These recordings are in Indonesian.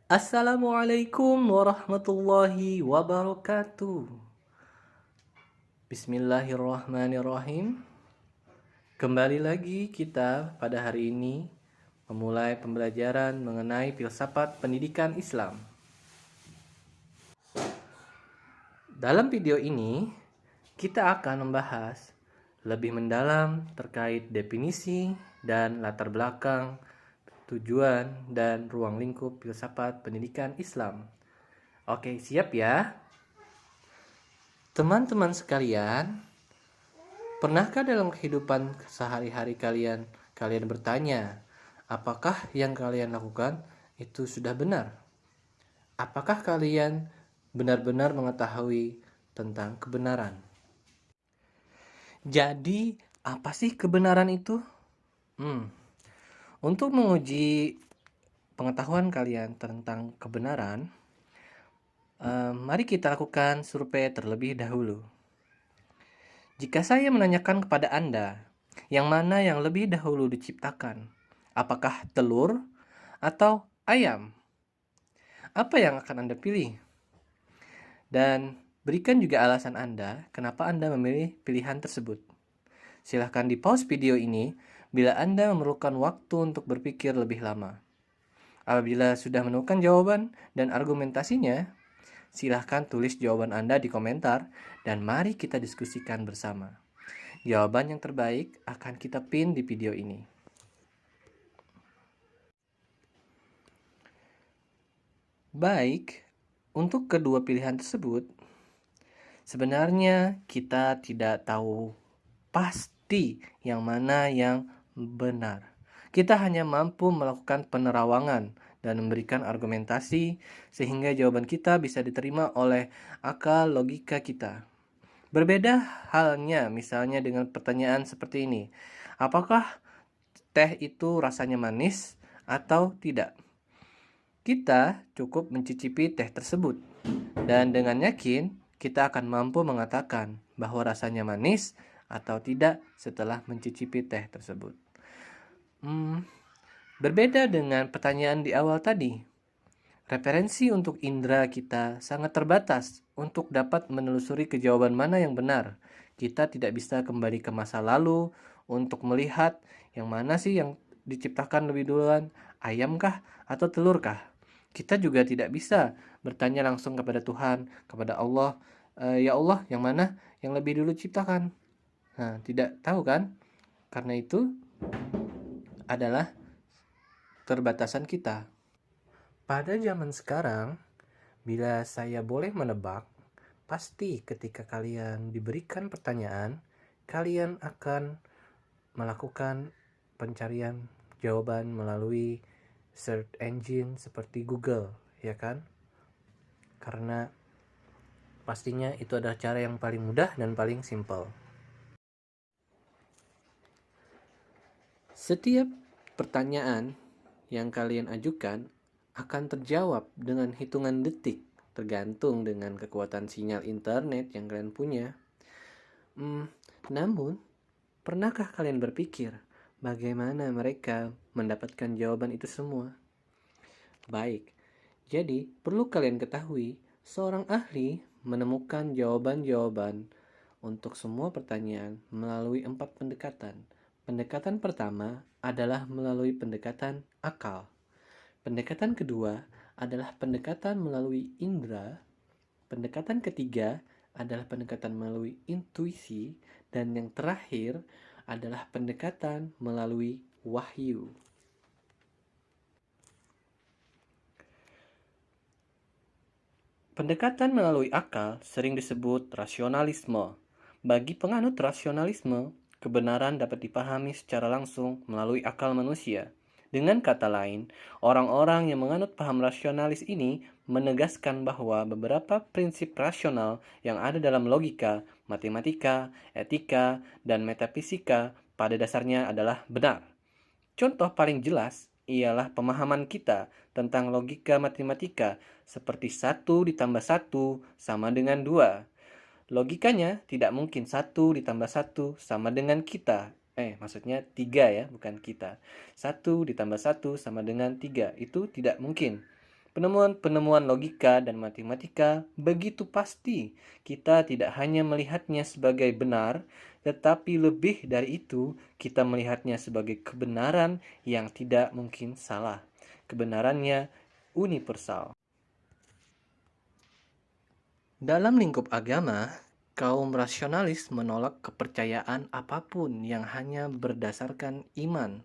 Assalamualaikum warahmatullahi wabarakatuh. Bismillahirrahmanirrahim. Kembali lagi kita pada hari ini memulai pembelajaran mengenai filsafat pendidikan Islam. Dalam video ini, kita akan membahas lebih mendalam terkait definisi dan latar belakang, tujuan, dan ruang lingkup filsafat pendidikan Islam. Oke, siap ya? Teman-teman sekalian, pernahkah dalam kehidupan sehari-hari kalian bertanya, apakah yang kalian lakukan itu sudah benar? Apakah kalian benar-benar mengetahui tentang kebenaran? Jadi, apa sih kebenaran itu? Untuk menguji pengetahuan kalian tentang kebenaran, mari kita lakukan survei terlebih dahulu. Jika saya menanyakan kepada Anda, yang mana yang lebih dahulu diciptakan? Apakah telur atau ayam? Apa yang akan Anda pilih? Dan berikan juga alasan Anda kenapa Anda memilih pilihan tersebut. Silahkan di-pause video ini bila Anda memerlukan waktu untuk berpikir lebih lama. Apabila sudah menemukan jawaban dan argumentasinya, silahkan tulis jawaban Anda di komentar dan mari kita diskusikan bersama. Jawaban yang terbaik akan kita pin di video ini. Baik, untuk kedua pilihan tersebut, sebenarnya kita tidak tahu pasti yang mana yang benar. Kita hanya mampu melakukan penerawangan dan memberikan argumentasi sehingga jawaban kita bisa diterima oleh akal logika kita. Berbeda halnya misalnya dengan pertanyaan seperti ini. Apakah teh itu rasanya manis atau tidak? Kita cukup mencicipi teh tersebut dan dengan yakin kita akan mampu mengatakan bahwa rasanya manis atau tidak setelah mencicipi teh tersebut. Berbeda dengan pertanyaan di awal tadi, referensi untuk indera kita sangat terbatas untuk dapat menelusuri kejawaban mana yang benar. Kita tidak bisa kembali ke masa lalu untuk melihat yang mana sih yang diciptakan lebih duluan, ayamkah atau telurkah. Kita juga tidak bisa bertanya langsung kepada Tuhan, kepada Allah, ya Allah, yang mana yang lebih dulu ciptakan? Nah, tidak tahu kan? Karena itu adalah keterbatasan kita. Pada zaman sekarang, bila saya boleh menebak, pasti ketika kalian diberikan pertanyaan, kalian akan melakukan pencarian jawaban melalui search engine seperti Google, ya kan? Karena pastinya itu adalah cara yang paling mudah dan paling simpel. Setiap pertanyaan yang kalian ajukan akan terjawab dengan hitungan detik, tergantung dengan kekuatan sinyal internet yang kalian punya. Namun, pernahkah kalian berpikir bagaimana mereka mendapatkan jawaban itu semua? Baik, jadi perlu kalian ketahui, seorang ahli menemukan jawaban-jawaban untuk semua pertanyaan melalui 4 pendekatan. Pendekatan pertama adalah melalui pendekatan akal. Pendekatan kedua adalah pendekatan melalui indera. Pendekatan ketiga adalah pendekatan melalui intuisi. Dan yang terakhir adalah pendekatan melalui wahyu. Pendekatan melalui akal sering disebut rasionalisme. Bagi penganut rasionalisme, kebenaran dapat dipahami secara langsung melalui akal manusia. Dengan kata lain, orang-orang yang menganut paham rasionalis ini menegaskan bahwa beberapa prinsip rasional yang ada dalam logika, matematika, etika, dan metafisika pada dasarnya adalah benar. Contoh paling jelas ialah pemahaman kita tentang logika matematika seperti 1 ditambah 1 sama dengan 2. Logikanya tidak mungkin 1 ditambah 1 sama dengan kita. Maksudnya 3 ya, bukan kita. 1 ditambah 1 sama dengan 3. Itu tidak mungkin. Penemuan-penemuan logika dan matematika begitu pasti. Kita tidak hanya melihatnya sebagai benar, tetapi lebih dari itu, kita melihatnya sebagai kebenaran yang tidak mungkin salah. Kebenarannya universal. Dalam lingkup agama, kaum rasionalis menolak kepercayaan apapun yang hanya berdasarkan iman,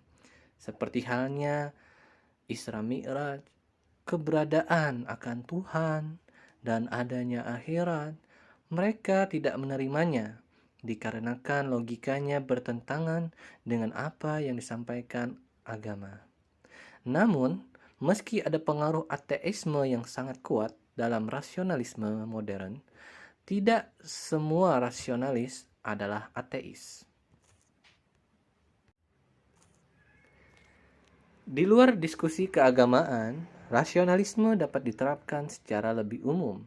seperti halnya Isra Mi'raj, keberadaan akan Tuhan, dan adanya akhirat. Mereka tidak menerimanya dikarenakan logikanya bertentangan dengan apa yang disampaikan agama. Namun, meski ada pengaruh ateisme yang sangat kuat dalam rasionalisme modern, tidak semua rasionalis adalah ateis. Di luar diskusi keagamaan, rasionalisme dapat diterapkan secara lebih umum,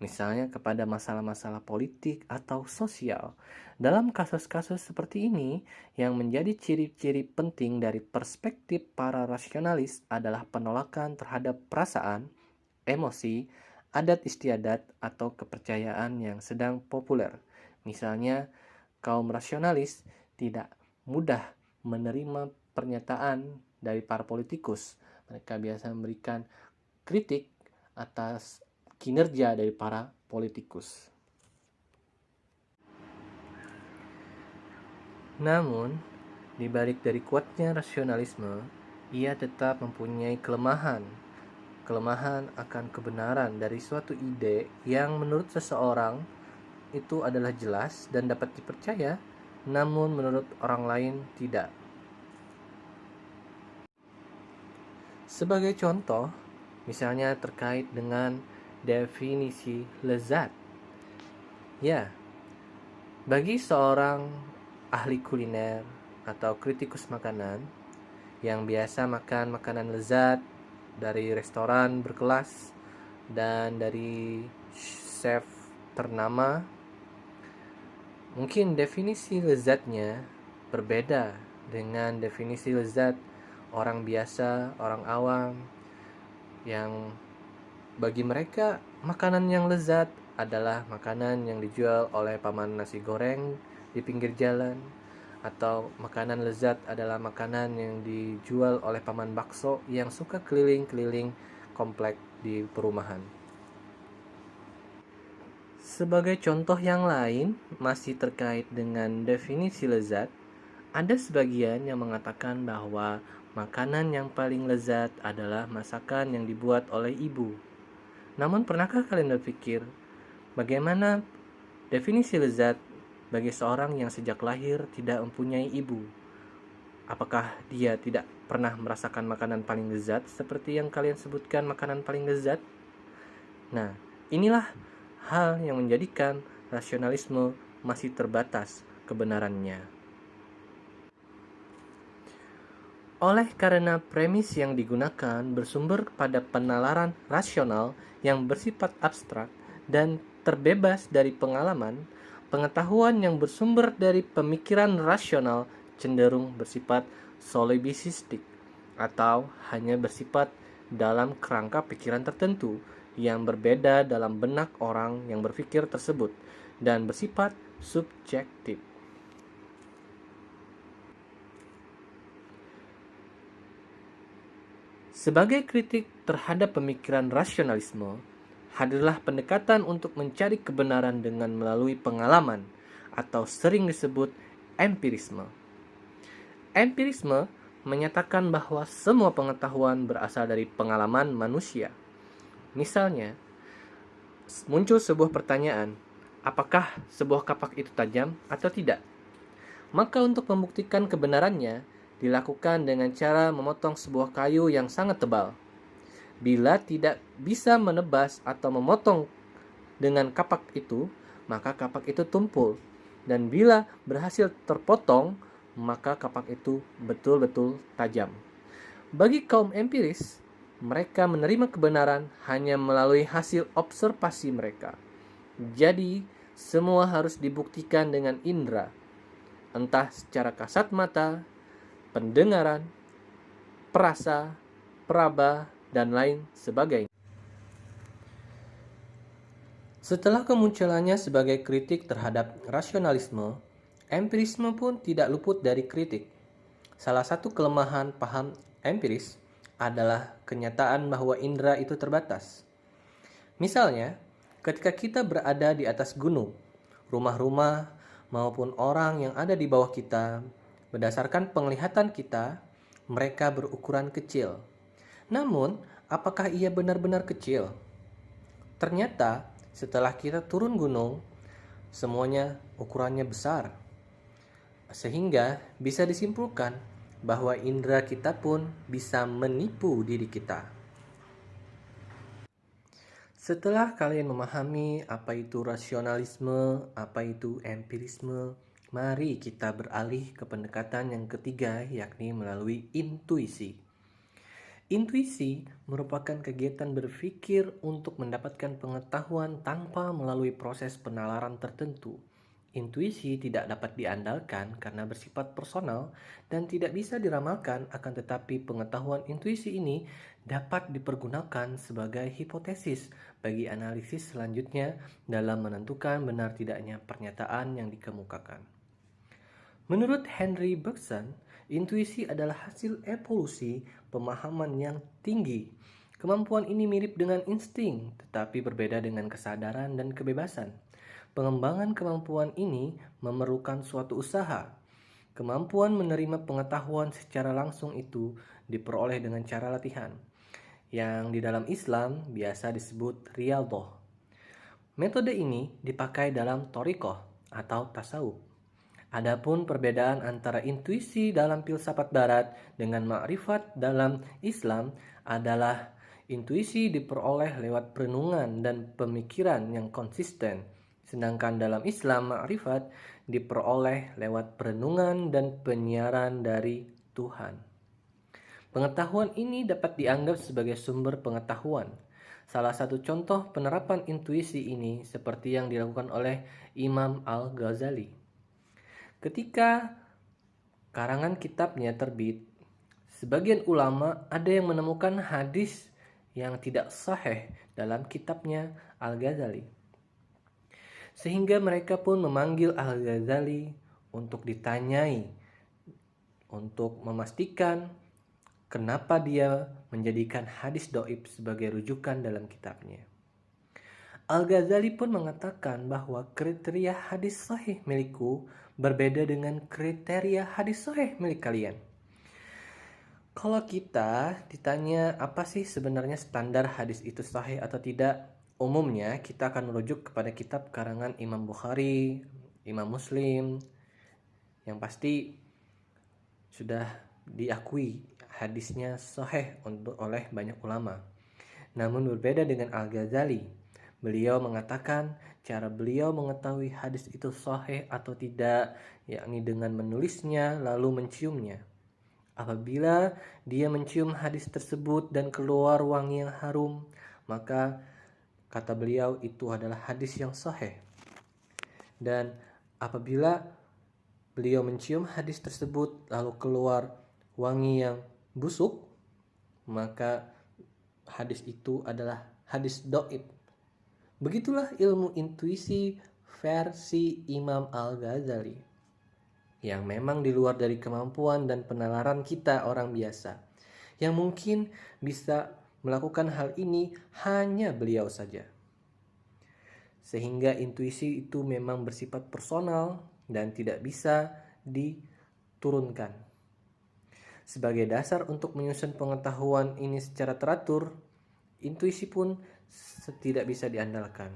misalnya kepada masalah-masalah politik atau sosial. Dalam kasus-kasus seperti ini, yang menjadi ciri-ciri penting dari perspektif para rasionalis adalah penolakan terhadap perasaan, emosi, adat istiadat, atau kepercayaan yang sedang populer. Misalnya, kaum rasionalis tidak mudah menerima pernyataan dari para politikus. Mereka biasa memberikan kritik atas kinerja dari para politikus. Namun, di balik dari kuatnya rasionalisme, ia tetap mempunyai kelemahan akan kebenaran dari suatu ide yang menurut seseorang itu adalah jelas dan dapat dipercaya, namun menurut orang lain tidak. Sebagai contoh, misalnya terkait dengan definisi lezat. Ya, bagi seorang ahli kuliner atau kritikus makanan yang biasa makan makanan lezat dari restoran berkelas dan dari chef ternama, mungkin definisi lezatnya berbeda dengan definisi lezat orang biasa, orang awam, yang bagi mereka makanan yang lezat adalah makanan yang dijual oleh paman nasi goreng di pinggir jalan, atau makanan lezat adalah makanan yang dijual oleh paman bakso yang suka keliling-keliling komplek di perumahan. Sebagai contoh yang lain, masih terkait dengan definisi lezat, ada sebagian yang mengatakan bahwa makanan yang paling lezat adalah masakan yang dibuat oleh ibu. Namun pernahkah kalian berpikir bagaimana definisi lezat bagi seorang yang sejak lahir tidak mempunyai ibu? Apakah dia tidak pernah merasakan makanan paling lezat seperti yang kalian sebutkan makanan paling lezat? Nah, inilah hal yang menjadikan rasionalisme masih terbatas kebenarannya. Oleh karena premis yang digunakan bersumber pada penalaran rasional yang bersifat abstrak dan terbebas dari pengalaman, pengetahuan yang bersumber dari pemikiran rasional cenderung bersifat solipsistik atau hanya bersifat dalam kerangka pikiran tertentu yang berbeda dalam benak orang yang berpikir tersebut dan bersifat subjektif. Sebagai kritik terhadap pemikiran rasionalisme, hadirlah pendekatan untuk mencari kebenaran dengan melalui pengalaman, atau sering disebut empirisme. Empirisme menyatakan bahwa semua pengetahuan berasal dari pengalaman manusia. Misalnya, muncul sebuah pertanyaan, apakah sebuah kapak itu tajam atau tidak? Maka untuk membuktikan kebenarannya, dilakukan dengan cara memotong sebuah kayu yang sangat tebal. Bila tidak bisa menebas atau memotong dengan kapak itu, maka kapak itu tumpul. Dan bila berhasil terpotong, maka kapak itu betul-betul tajam. Bagi kaum empiris, mereka menerima kebenaran hanya melalui hasil observasi mereka. Jadi, semua harus dibuktikan dengan indera, entah secara kasat mata, pendengaran, perasa, peraba, dan lain sebagainya. Setelah kemunculannya sebagai kritik terhadap rasionalisme, empirisme pun tidak luput dari kritik. Salah satu kelemahan paham empiris adalah kenyataan bahwa indera itu terbatas. Misalnya, ketika kita berada di atas gunung, rumah-rumah maupun orang yang ada di bawah kita, berdasarkan penglihatan kita, mereka berukuran kecil. Namun, apakah ia benar-benar kecil? Ternyata, setelah kita turun gunung, semuanya ukurannya besar. Sehingga bisa disimpulkan bahwa indera kita pun bisa menipu diri kita. Setelah kalian memahami apa itu rasionalisme, apa itu empirisme, mari kita beralih ke pendekatan yang ketiga, yakni melalui intuisi. Intuisi merupakan kegiatan berpikir untuk mendapatkan pengetahuan tanpa melalui proses penalaran tertentu. Intuisi tidak dapat diandalkan karena bersifat personal dan tidak bisa diramalkan, akan tetapi pengetahuan intuisi ini dapat dipergunakan sebagai hipotesis bagi analisis selanjutnya dalam menentukan benar tidaknya pernyataan yang dikemukakan. Menurut Henry Bergson, intuisi adalah hasil evolusi pemahaman yang tinggi. Kemampuan ini mirip dengan insting, tetapi berbeda dengan kesadaran dan kebebasan. Pengembangan kemampuan ini memerlukan suatu usaha. Kemampuan menerima pengetahuan secara langsung itu diperoleh dengan cara latihan, yang di dalam Islam biasa disebut riyadhah. Metode ini dipakai dalam thariqah atau tasawuf. Adapun perbedaan antara intuisi dalam filsafat barat dengan ma'rifat dalam Islam adalah intuisi diperoleh lewat perenungan dan pemikiran yang konsisten, sedangkan dalam Islam ma'rifat diperoleh lewat perenungan dan penyiaran dari Tuhan. Pengetahuan ini dapat dianggap sebagai sumber pengetahuan. Salah satu contoh penerapan intuisi ini seperti yang dilakukan oleh Imam Al-Ghazali. Ketika karangan kitabnya terbit, sebagian ulama ada yang menemukan hadis yang tidak sahih dalam kitabnya Al-Ghazali. Sehingga mereka pun memanggil Al-Ghazali untuk ditanyai, untuk memastikan kenapa dia menjadikan hadis dhaif sebagai rujukan dalam kitabnya. Al-Ghazali pun mengatakan bahwa kriteria hadis sahih milikku berbeda dengan kriteria hadis sahih milik kalian. Kalau kita ditanya apa sih sebenarnya standar hadis itu sahih atau tidak, umumnya kita akan merujuk kepada kitab karangan Imam Bukhari, Imam Muslim, yang pasti sudah diakui hadisnya sahih oleh banyak ulama. Namun berbeda dengan Al-Ghazali. Beliau mengatakan cara beliau mengetahui hadis itu sahih atau tidak, yakni dengan menulisnya lalu menciumnya. Apabila dia mencium hadis tersebut dan keluar wangi yang harum, maka kata beliau itu adalah hadis yang sahih. Dan apabila beliau mencium hadis tersebut lalu keluar wangi yang busuk, maka hadis itu adalah hadis dhaif. Begitulah ilmu intuisi versi Imam Al-Ghazali, yang memang di luar dari kemampuan dan penalaran kita orang biasa, yang mungkin bisa melakukan hal ini hanya beliau saja. Sehingga intuisi itu memang bersifat personal dan tidak bisa diturunkan. Sebagai dasar untuk menyusun pengetahuan ini secara teratur, intuisi pun tidak bisa diandalkan.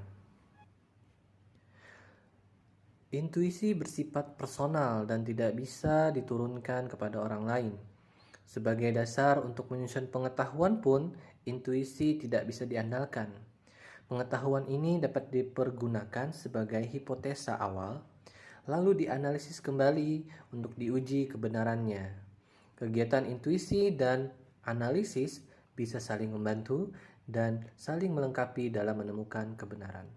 Intuisi bersifat personal dan tidak bisa diturunkan kepada orang lain. Sebagai dasar untuk menyusun pengetahuan pun, intuisi tidak bisa diandalkan. Pengetahuan ini dapat dipergunakan sebagai hipotesa awal, lalu dianalisis kembali untuk diuji kebenarannya. Kegiatan intuisi dan analisis bisa saling membantu dan saling melengkapi dalam menemukan kebenaran.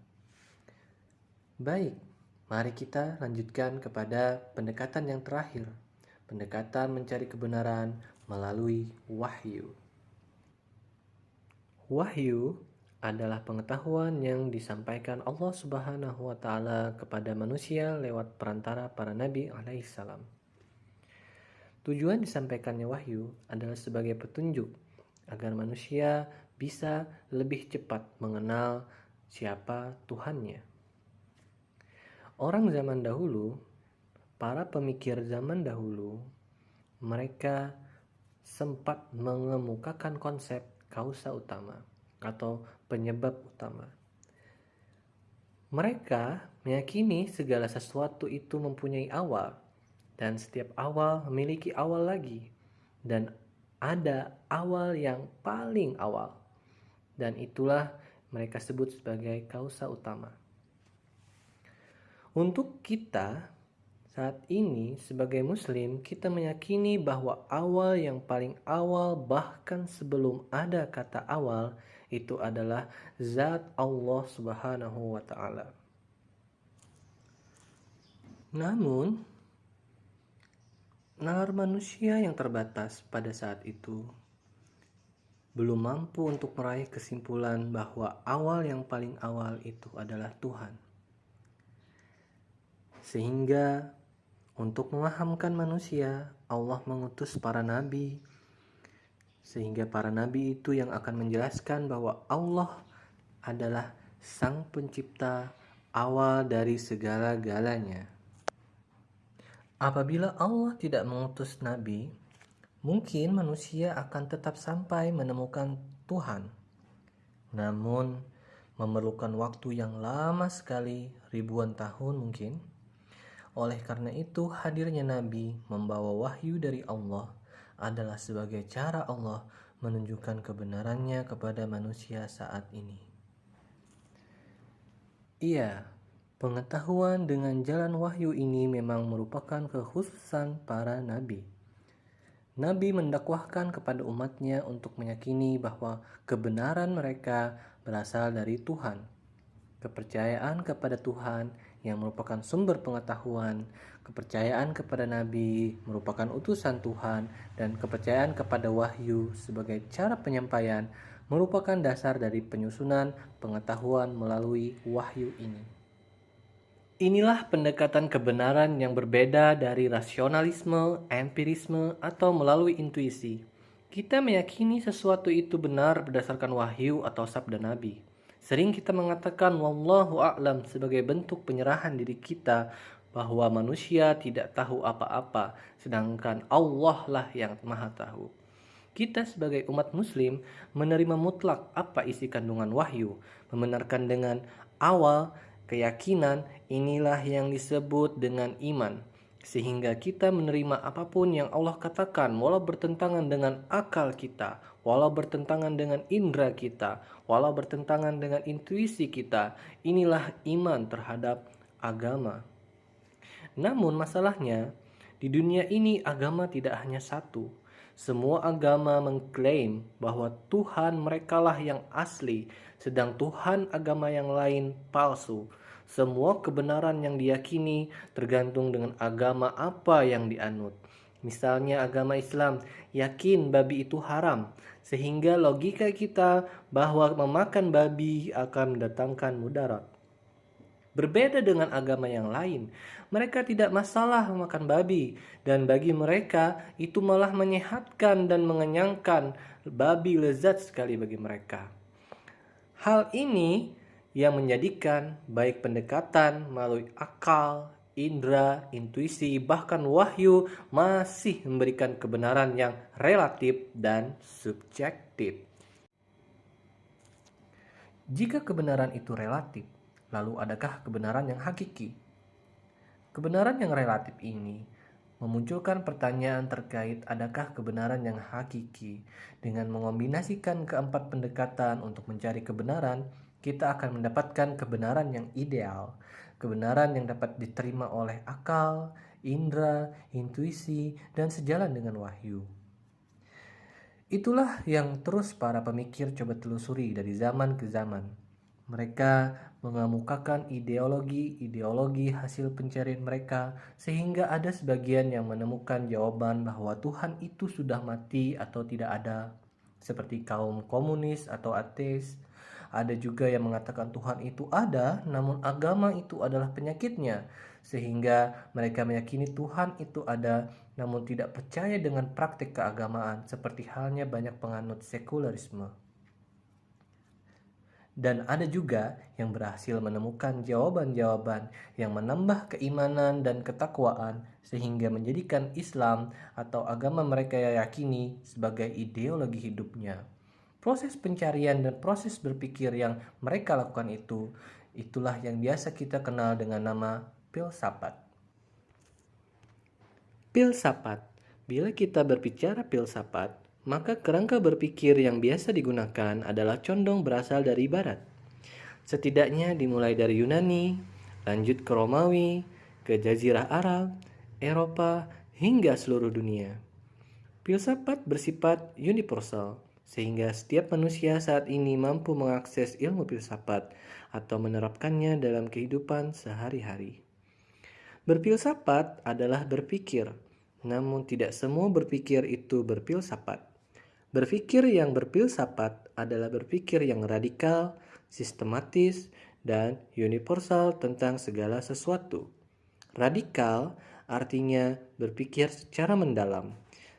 Baik, mari kita lanjutkan kepada pendekatan yang terakhir, pendekatan mencari kebenaran melalui wahyu. Wahyu adalah pengetahuan yang disampaikan Allah Subhanahu wa taala kepada manusia lewat perantara para nabi alaihissalam. Tujuan disampaikannya wahyu adalah sebagai petunjuk agar manusia bisa lebih cepat mengenal siapa Tuhannya. Orang zaman dahulu, para pemikir zaman dahulu, mereka sempat mengemukakan konsep kausa utama atau penyebab utama. Mereka meyakini segala sesuatu itu mempunyai awal, dan setiap awal memiliki awal lagi, dan ada awal yang paling awal, dan itulah mereka sebut sebagai kausa utama. Untuk kita saat ini sebagai muslim, kita meyakini bahwa awal yang paling awal, bahkan sebelum ada kata awal, itu adalah zat Allah Subhanahu wa taala. Namun, nalar manusia yang terbatas pada saat itu belum mampu untuk meraih kesimpulan bahwa awal yang paling awal itu adalah Tuhan. Sehingga untuk memahamkan manusia, Allah mengutus para nabi, sehingga para nabi itu yang akan menjelaskan bahwa Allah adalah Sang Pencipta, awal dari segala-galanya. Apabila Allah tidak mengutus nabi, mungkin manusia akan tetap sampai menemukan Tuhan. Namun, memerlukan waktu yang lama sekali, ribuan tahun mungkin. Oleh karena itu, hadirnya Nabi membawa wahyu dari Allah adalah sebagai cara Allah menunjukkan kebenarannya kepada manusia saat ini. Iya, pengetahuan dengan jalan wahyu ini memang merupakan kekhususan para nabi. Nabi mendakwahkan kepada umatnya untuk meyakini bahwa kebenaran mereka berasal dari Tuhan. Kepercayaan kepada Tuhan yang merupakan sumber pengetahuan, kepercayaan kepada Nabi merupakan utusan Tuhan, dan kepercayaan kepada wahyu sebagai cara penyampaian merupakan dasar dari penyusunan pengetahuan melalui wahyu ini. Inilah pendekatan kebenaran yang berbeda dari rasionalisme, empirisme, atau melalui intuisi. Kita meyakini sesuatu itu benar berdasarkan wahyu atau sabda Nabi. Sering kita mengatakan wallahu a'lam sebagai bentuk penyerahan diri kita bahwa manusia tidak tahu apa-apa, sedangkan Allah lah yang maha tahu. Kita sebagai umat muslim menerima mutlak apa isi kandungan wahyu, membenarkan dengan awal keyakinan, inilah yang disebut dengan iman. Sehingga kita menerima apapun yang Allah katakan, walau bertentangan dengan akal kita, walau bertentangan dengan indera kita, walau bertentangan dengan intuisi kita. Inilah iman terhadap agama. Namun masalahnya, di dunia ini agama tidak hanya satu. Semua agama mengklaim bahwa Tuhan merekalah yang asli, sedang Tuhan agama yang lain palsu. Semua kebenaran yang diyakini tergantung dengan agama apa yang dianut. Misalnya agama Islam yakin babi itu haram, sehingga logika kita bahwa memakan babi akan mendatangkan mudarat. Berbeda dengan agama yang lain, mereka tidak masalah memakan babi, dan bagi mereka itu malah menyehatkan dan mengenyangkan. Babi lezat sekali bagi mereka. Hal ini yang menjadikan baik pendekatan melalui akal, indera, intuisi, bahkan wahyu masih memberikan kebenaran yang relatif dan subjektif. Jika kebenaran itu relatif, lalu adakah kebenaran yang hakiki? Kebenaran yang relatif ini memunculkan pertanyaan terkait adakah kebenaran yang hakiki. Dengan mengombinasikan keempat pendekatan untuk mencari kebenaran, kita akan mendapatkan kebenaran yang ideal, kebenaran yang dapat diterima oleh akal, indera, intuisi, dan sejalan dengan wahyu. Itulah yang terus para pemikir coba telusuri dari zaman ke zaman. Mereka mengemukakan ideologi hasil pencarian mereka, sehingga ada sebagian yang menemukan jawaban bahwa Tuhan itu sudah mati atau tidak ada, seperti kaum komunis atau ateis. Ada juga yang mengatakan Tuhan itu ada, namun agama itu adalah penyakitnya. Sehingga mereka meyakini Tuhan itu ada, namun tidak percaya dengan praktik keagamaan, seperti halnya banyak penganut sekularisme. Dan ada juga yang berhasil menemukan jawaban-jawaban yang menambah keimanan dan ketakwaan sehingga menjadikan Islam atau agama mereka yakini sebagai ideologi hidupnya. Proses pencarian dan proses berpikir yang mereka lakukan itulah yang biasa kita kenal dengan nama filsafat. Filsafat. Bila kita berbicara filsafat, maka kerangka berpikir yang biasa digunakan adalah condong berasal dari barat. Setidaknya dimulai dari Yunani, lanjut ke Romawi, ke Jazirah Arab, Eropa, hingga seluruh dunia. Filsafat bersifat universal, sehingga setiap manusia saat ini mampu mengakses ilmu filsafat atau menerapkannya dalam kehidupan sehari-hari. Berfilsafat adalah berpikir, namun tidak semua berpikir itu berfilsafat. Berpikir yang berfilsafat adalah berpikir yang radikal, sistematis, dan universal tentang segala sesuatu. Radikal artinya berpikir secara mendalam.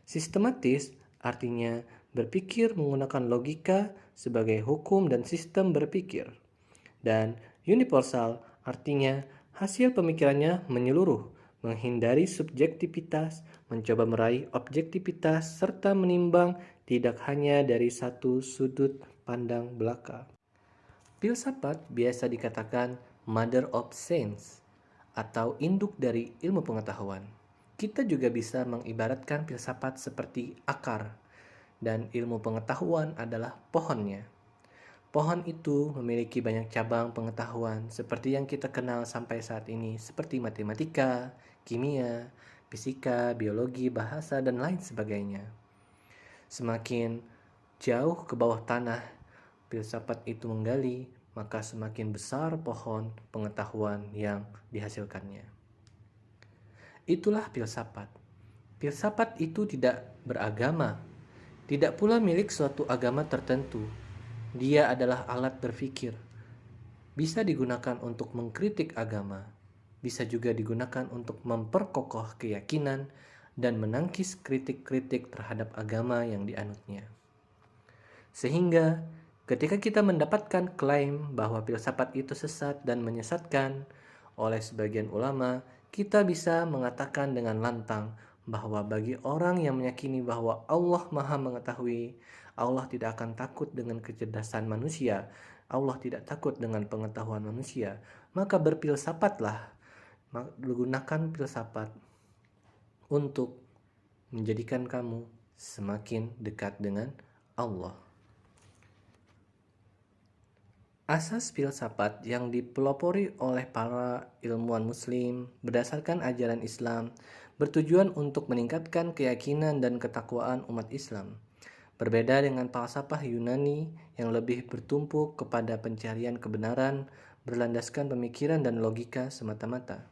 Sistematis artinya berpikir menggunakan logika sebagai hukum dan sistem berpikir. Dan universal artinya hasil pemikirannya menyeluruh, menghindari subjektivitas, mencoba meraih objektivitas, serta menimbang tidak hanya dari satu sudut pandang belaka. Filsafat biasa dikatakan mother of science atau induk dari ilmu pengetahuan. Kita juga bisa mengibaratkan filsafat seperti akar dan ilmu pengetahuan adalah pohonnya. Pohon itu memiliki banyak cabang pengetahuan seperti yang kita kenal sampai saat ini, seperti matematika, kimia, fisika, biologi, bahasa, dan lain sebagainya. Semakin jauh ke bawah tanah filsafat itu menggali, maka semakin besar pohon pengetahuan yang dihasilkannya. Itulah filsafat. Filsafat itu tidak beragama, tidak pula milik suatu agama tertentu. Dia adalah alat berpikir. Bisa digunakan untuk mengkritik agama, bisa juga digunakan untuk memperkokoh keyakinan dan menangkis kritik-kritik terhadap agama yang dianutnya. Sehingga ketika kita mendapatkan klaim bahwa filsafat itu sesat dan menyesatkan oleh sebagian ulama, kita bisa mengatakan dengan lantang bahwa bagi orang yang meyakini bahwa Allah Maha Mengetahui, Allah tidak akan takut dengan kecerdasan manusia, Allah tidak takut dengan pengetahuan manusia, maka berfilsafatlah, gunakan filsafat untuk menjadikan kamu semakin dekat dengan Allah. Asas filsafat yang dipelopori oleh para ilmuwan muslim berdasarkan ajaran Islam bertujuan untuk meningkatkan keyakinan dan ketakwaan umat Islam. Berbeda dengan falsafah Yunani yang lebih bertumpu kepada pencarian kebenaran berlandaskan pemikiran dan logika semata-mata.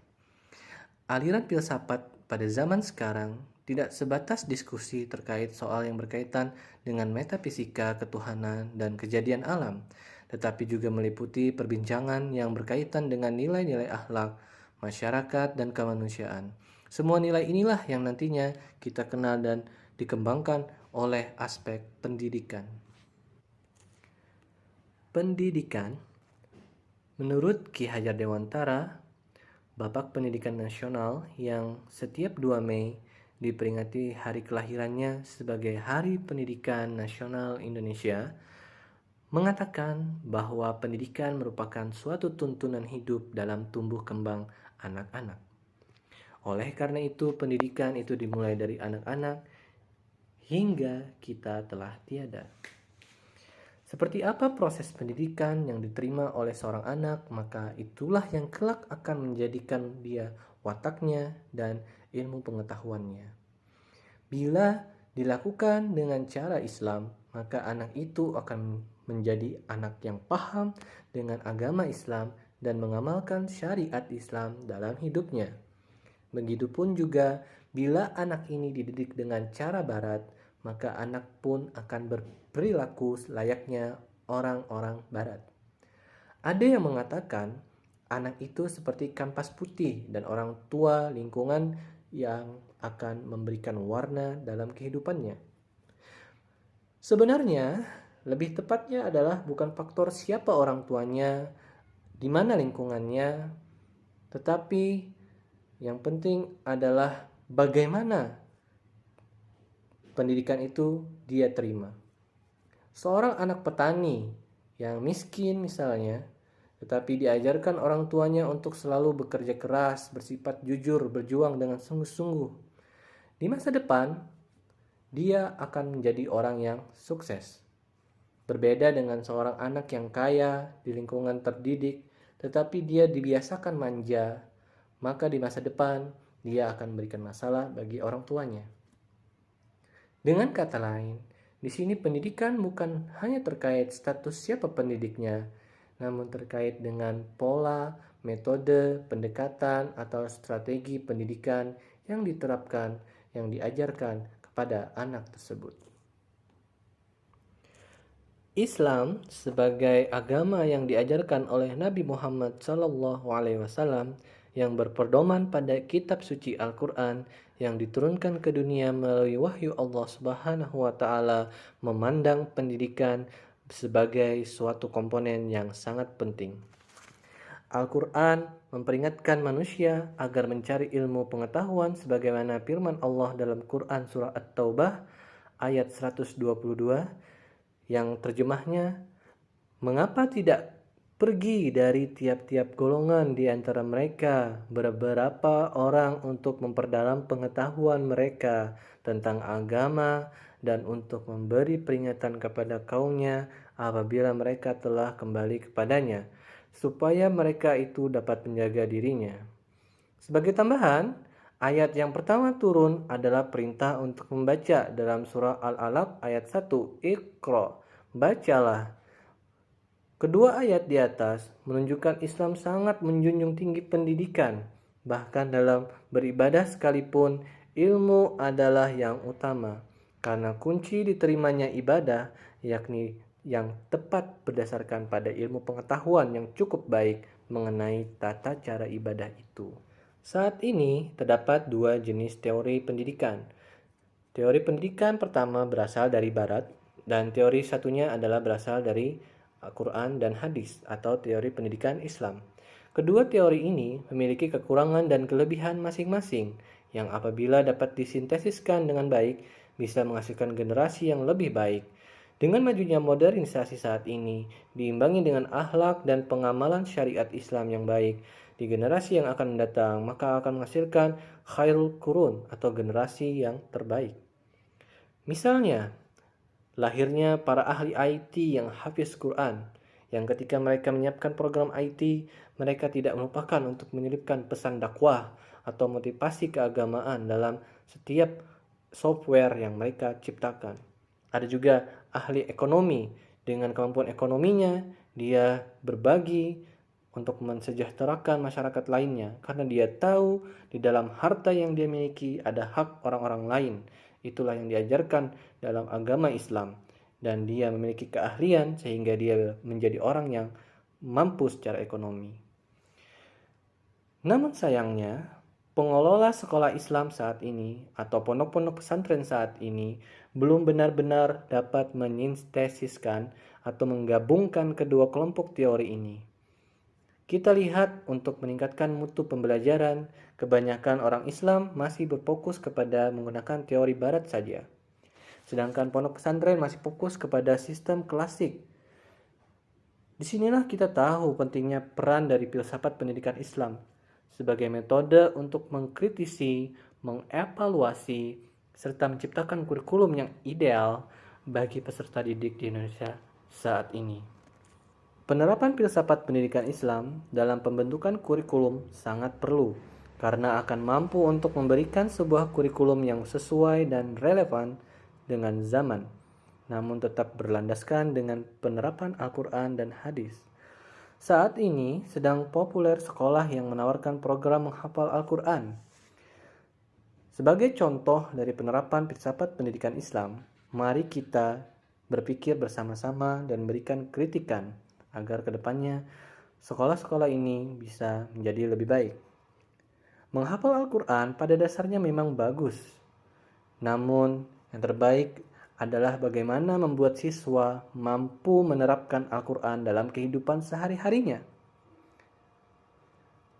Aliran filsafat pada zaman sekarang tidak sebatas diskusi terkait soal yang berkaitan dengan metafisika, ketuhanan, dan kejadian alam, tetapi juga meliputi perbincangan yang berkaitan dengan nilai-nilai akhlak, masyarakat, dan kemanusiaan. Semua nilai inilah yang nantinya kita kenal dan dikembangkan oleh aspek pendidikan. Pendidikan, menurut Ki Hajar Dewantara, Bapak Pendidikan Nasional yang setiap 2 Mei diperingati hari kelahirannya sebagai Hari Pendidikan Nasional Indonesia, mengatakan bahwa pendidikan merupakan suatu tuntunan hidup dalam tumbuh kembang anak-anak. Oleh karena itu, pendidikan itu dimulai dari anak-anak hingga kita telah tiada. Seperti apa proses pendidikan yang diterima oleh seorang anak, maka itulah yang kelak akan menjadikan dia wataknya dan ilmu pengetahuannya. Bila dilakukan dengan cara Islam, maka anak itu akan menjadi anak yang paham dengan agama Islam dan mengamalkan syariat Islam dalam hidupnya. Begitupun juga bila anak ini dididik dengan cara barat, maka anak pun akan berperilaku layaknya orang-orang barat. Ada yang mengatakan anak itu seperti kanvas putih dan orang tua lingkungan yang akan memberikan warna dalam kehidupannya. Sebenarnya, lebih tepatnya adalah bukan faktor siapa orang tuanya, di mana lingkungannya, tetapi yang penting adalah bagaimana pendidikan itu dia terima. Seorang anak petani yang miskin misalnya, tetapi diajarkan orang tuanya untuk selalu bekerja keras, bersifat jujur, berjuang dengan sungguh-sungguh. Di masa depan, dia akan menjadi orang yang sukses. Berbeda dengan seorang anak yang kaya di lingkungan terdidik, tetapi dia dibiasakan manja, maka di masa depan dia akan memberikan masalah bagi orang tuanya. Dengan kata lain, di sini pendidikan bukan hanya terkait status siapa pendidiknya, namun terkait dengan pola, metode, pendekatan, atau strategi pendidikan yang diterapkan, yang diajarkan kepada anak tersebut. Islam sebagai agama yang diajarkan oleh Nabi Muhammad SAW yang berpedoman pada kitab suci Al-Quran yang diturunkan ke dunia melalui wahyu Allah Subhanahu wa Ta'ala, memandang pendidikan sebagai suatu komponen yang sangat penting. Al-Quran memperingatkan manusia agar mencari ilmu pengetahuan sebagaimana firman Allah dalam Quran surah At-Taubah ayat 122 yang terjemahnya, mengapa tidak pergi dari tiap-tiap golongan di antara mereka beberapa orang untuk memperdalam pengetahuan mereka tentang agama dan untuk memberi peringatan kepada kaumnya apabila mereka telah kembali kepadanya, supaya mereka itu dapat menjaga dirinya. Sebagai tambahan, ayat yang pertama turun adalah perintah untuk membaca dalam surah Al-Alaq ayat 1, Iqra, bacalah. Kedua ayat di atas menunjukkan Islam sangat menjunjung tinggi pendidikan. Bahkan dalam beribadah sekalipun, ilmu adalah yang utama. Karena kunci diterimanya ibadah, yakni yang tepat berdasarkan pada ilmu pengetahuan yang cukup baik mengenai tata cara ibadah itu. Saat ini terdapat dua jenis teori pendidikan. Teori pendidikan pertama berasal dari Barat, dan teori satunya adalah berasal dari Al-Quran dan Hadis atau teori pendidikan Islam. Kedua teori ini memiliki kekurangan dan kelebihan masing-masing yang apabila dapat disintesiskan dengan baik bisa menghasilkan generasi yang lebih baik. Dengan majunya modernisasi saat ini, diimbangi dengan akhlak dan pengamalan syariat Islam yang baik di generasi yang akan mendatang, maka akan menghasilkan khairul qurun atau generasi yang terbaik. Misalnya, lahirnya para ahli IT yang hafiz Quran, yang ketika mereka menyiapkan program IT, mereka tidak melupakan untuk menyelipkan pesan dakwah atau motivasi keagamaan dalam setiap software yang mereka ciptakan. Ada juga ahli ekonomi, dengan kemampuan ekonominya, dia berbagi untuk mensejahterakan masyarakat lainnya, karena dia tahu di dalam harta yang dia miliki ada hak orang-orang lain. Itulah yang diajarkan dalam agama Islam, dan dia memiliki keahlian sehingga dia menjadi orang yang mampu secara ekonomi. Namun sayangnya, pengelola sekolah Islam saat ini atau pondok-pondok pesantren saat ini belum benar-benar dapat menyintesiskan atau menggabungkan kedua kelompok teori ini. Kita lihat untuk meningkatkan mutu pembelajaran, kebanyakan orang Islam masih berfokus kepada menggunakan teori Barat saja. Sedangkan pondok pesantren masih fokus kepada sistem klasik. Disinilah kita tahu pentingnya peran dari filsafat pendidikan Islam sebagai metode untuk mengkritisi, mengevaluasi, serta menciptakan kurikulum yang ideal bagi peserta didik di Indonesia saat ini. Penerapan filsafat pendidikan Islam dalam pembentukan kurikulum sangat perlu, karena akan mampu untuk memberikan sebuah kurikulum yang sesuai dan relevan dengan zaman, namun tetap berlandaskan dengan penerapan Al-Quran dan Hadis. Saat ini sedang populer sekolah yang menawarkan program menghafal Al-Quran. Sebagai contoh dari penerapan filsafat pendidikan Islam, mari kita berpikir bersama-sama dan berikan kritikan agar kedepannya sekolah-sekolah ini bisa menjadi lebih baik. Menghafal Al-Quran pada dasarnya memang bagus, namun yang terbaik adalah bagaimana membuat siswa mampu menerapkan Al-Quran dalam kehidupan sehari-harinya.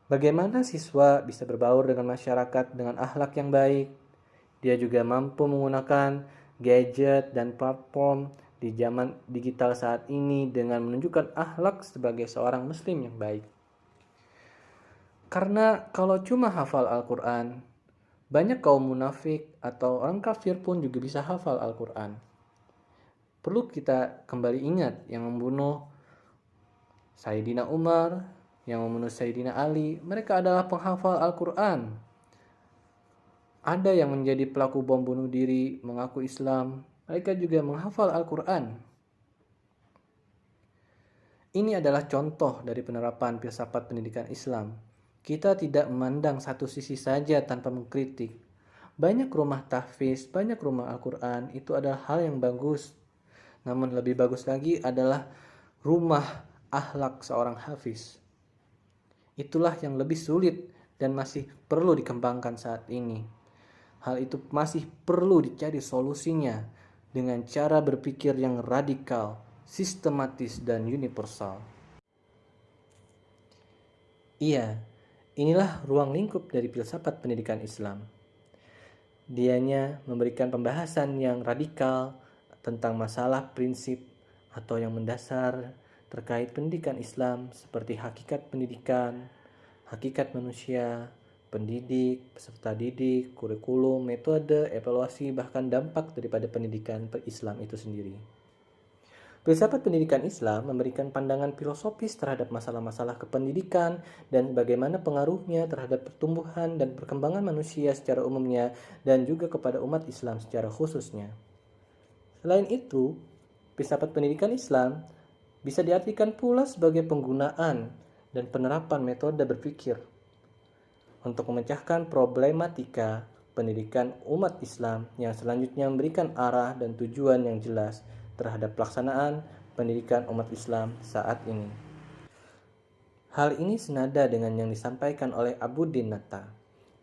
Bagaimana siswa bisa berbaur dengan masyarakat dengan akhlak yang baik. Dia juga mampu menggunakan gadget dan platform di zaman digital saat ini dengan menunjukkan akhlak sebagai seorang muslim yang baik. Karena kalau cuma hafal Al-Quran, banyak kaum munafik atau orang kafir pun juga bisa hafal Al-Quran. Perlu kita kembali ingat yang membunuh Sayyidina Umar, yang membunuh Sayyidina Ali, mereka adalah penghafal Al-Quran. Ada yang menjadi pelaku bom bunuh diri, mengaku Islam, mereka juga menghafal Al-Quran. Ini adalah contoh dari penerapan filsafat pendidikan Islam. Kita tidak memandang satu sisi saja tanpa mengkritik. Banyak rumah tahfiz, banyak rumah Al-Quran, itu adalah hal yang bagus. Namun lebih bagus lagi adalah rumah akhlak seorang hafiz. Itulah yang lebih sulit dan masih perlu dikembangkan saat ini. Hal itu masih perlu dicari solusinya dengan cara berpikir yang radikal, sistematis, dan universal. Iya, inilah ruang lingkup dari filsafat pendidikan Islam. Dianya memberikan pembahasan yang radikal tentang masalah prinsip atau yang mendasar terkait pendidikan Islam seperti hakikat pendidikan, hakikat manusia, pendidik, peserta didik, kurikulum, metode, evaluasi, bahkan dampak daripada pendidikan Islam itu sendiri. Filsafat pendidikan Islam memberikan pandangan filosofis terhadap masalah-masalah kependidikan dan bagaimana pengaruhnya terhadap pertumbuhan dan perkembangan manusia secara umumnya dan juga kepada umat Islam secara khususnya. Selain itu, filsafat pendidikan Islam bisa diartikan pula sebagai penggunaan dan penerapan metode berpikir untuk memecahkan problematika pendidikan umat Islam yang selanjutnya memberikan arah dan tujuan yang jelas terhadap pelaksanaan pendidikan umat Islam saat ini. Hal ini senada dengan yang disampaikan oleh Abu Dinata.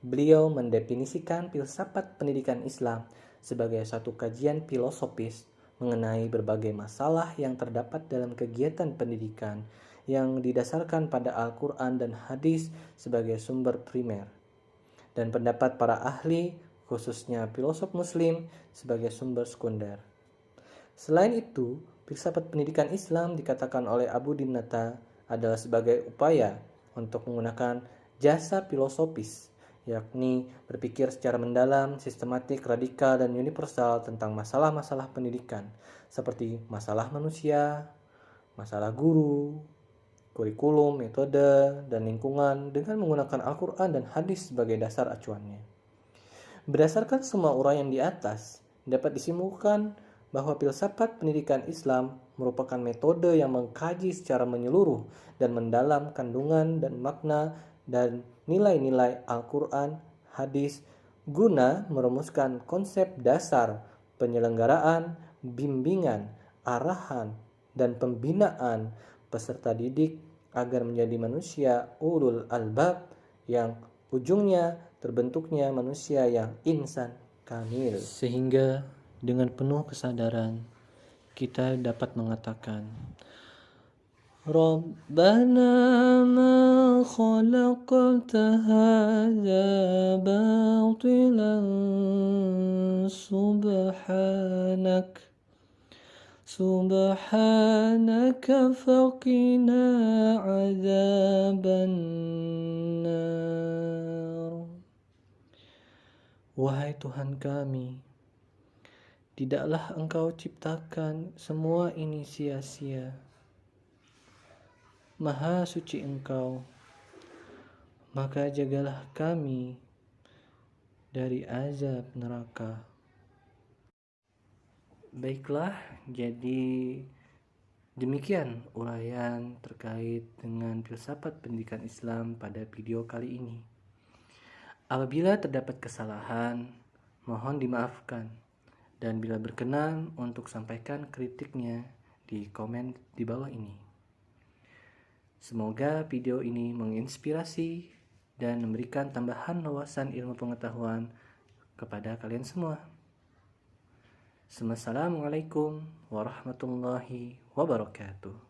Beliau mendefinisikan filsafat pendidikan Islam sebagai satu kajian filosofis mengenai berbagai masalah yang terdapat dalam kegiatan pendidikan yang didasarkan pada Al-Quran dan hadis sebagai sumber primer, dan pendapat para ahli, khususnya filosof muslim, sebagai sumber sekunder. Selain itu, filsafat pendidikan Islam dikatakan oleh Abu Dinata adalah sebagai upaya untuk menggunakan jasa filosofis, yakni berpikir secara mendalam, sistematik, radikal, dan universal tentang masalah-masalah pendidikan, seperti masalah manusia, masalah guru, kurikulum, metode, dan lingkungan dengan menggunakan Al-Quran dan hadis sebagai dasar acuannya. Berdasarkan semua uraian di atas, dapat disimpulkan bahwa filsafat pendidikan Islam merupakan metode yang mengkaji secara menyeluruh dan mendalam kandungan dan makna dan nilai-nilai Al-Quran, hadis, guna merumuskan konsep dasar penyelenggaraan, bimbingan, arahan, dan pembinaan peserta didik agar menjadi manusia ulul albab yang ujungnya terbentuknya manusia yang insan kamil. Sehingga dengan penuh kesadaran kita dapat mengatakan, Rabbana ma khalaqta hadza batilan subhanaka faqina azaban nar. Wahai Tuhan kami, tidaklah Engkau ciptakan semua ini sia-sia. Maha suci Engkau, maka jagalah kami dari azab neraka. Baiklah, jadi demikian uraian terkait dengan filsafat pendidikan Islam pada video kali ini. Apabila terdapat kesalahan, mohon dimaafkan. Dan bila berkenan untuk sampaikan kritiknya di komen di bawah ini. Semoga video ini menginspirasi dan memberikan tambahan wawasan ilmu pengetahuan kepada kalian semua. Assalamualaikum warahmatullahi wabarakatuh.